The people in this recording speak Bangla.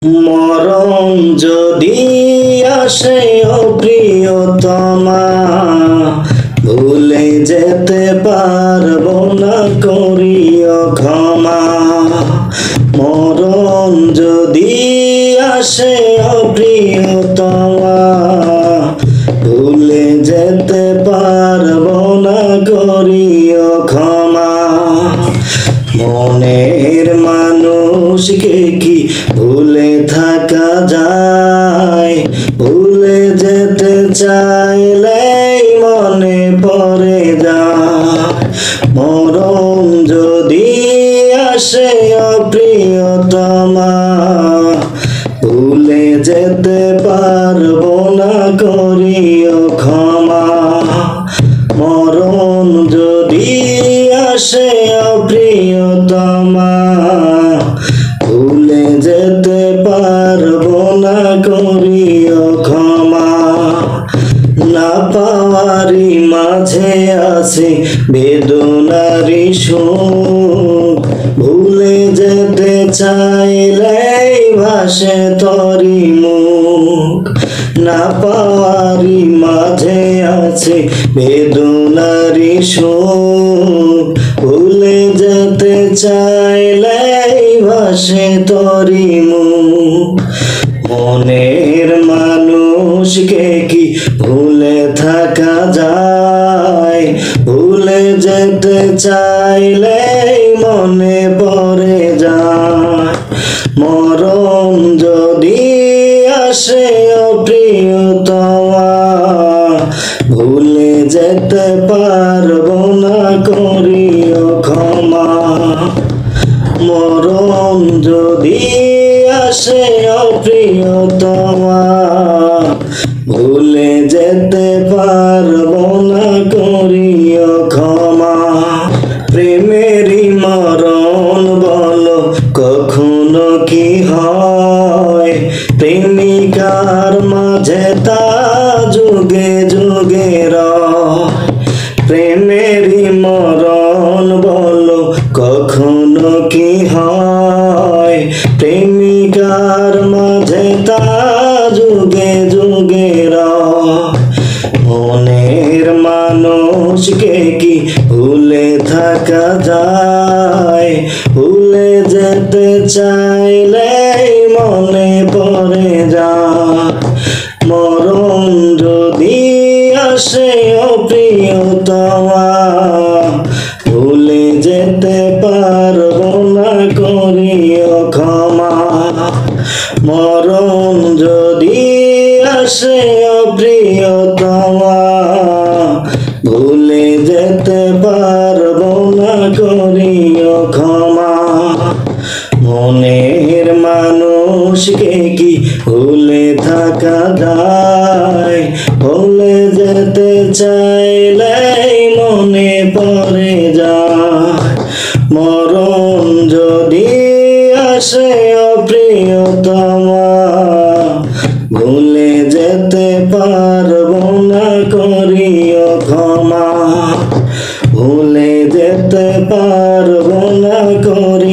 মরণ যদি আসে ও প্রিয়তমা, ভুলে যেতে পারবো না, করিও ক্ষমা। মরণ যদি আসে ও প্রিয়তমা, ভুলে যেতে পারবো না, করিও ক্ষমা। মনের মানুষকে কি ভুলে থাকা যায়? ভুলে যেতে চাইলেই মনে পড়ে যায়। মরণ যদি আসে ও প্রিয়তমা, ভুলে যেতে পারবো না, করিও ক্ষমা। মরণ যদি আসে ও প্রিয়তমা, ভুলে যেতে পারবো না, করিও ক্ষমা। না পাওয়ারি মাঝে আছে বেদনারি সুখ, ভুলে যেতে চাইলেই ভাসে তরি মুখ। না পাওয়ারি মাঝে আছে বেদনারি সুখ, ভুলে যেতে চাইলেই ভাসে তরি মুখ। মনের মানুষকে কি ভুলে থাকা যায়? ভুলে যেতে চাইলেই মনে পড়ে যায়। মরণ যদি আসে ও প্রিয়তমা, ভুলে যেতে পারবো না, করিও ক্ষমা। মরণ যদি আসে ও প্রিয়তমা, ভুলে যেতে পারবো না, করিও ক্ষমা। প্রেমেরই মরণ বলো কখনো কি হয়? প্রেমিকার মাঝে তা যুগে যুগে রয়। প্রেমেরই মরণ বলো কখনো কি হয়? প্রেমিকার মাঝে তা যুগে যুগে রয়। মনের মানুষকে কি ভুলে থাকা যায়? ভুলে যেতে চাইলেই মনে পড়ে যায়। মরণ যদি আসে ও প্রিয়তমা, ভুলে যেতে পারবো না, করিও ক্ষমা। মরণ যদি আসে ও প্রিয়তমা, ভুলে যেতে পারবো না, করিও ক্ষমা। মনের মানুষকে কি ভুলে থাকা যায়? ভুলে যেতে চাইলেই মনে পড়ে যায়। মরণ যদি আসে ও প্রিয়তমা, ভুলে যেতে পারবো না, করিও ক্ষমা। ভুলে যেতে পারবো না, করিও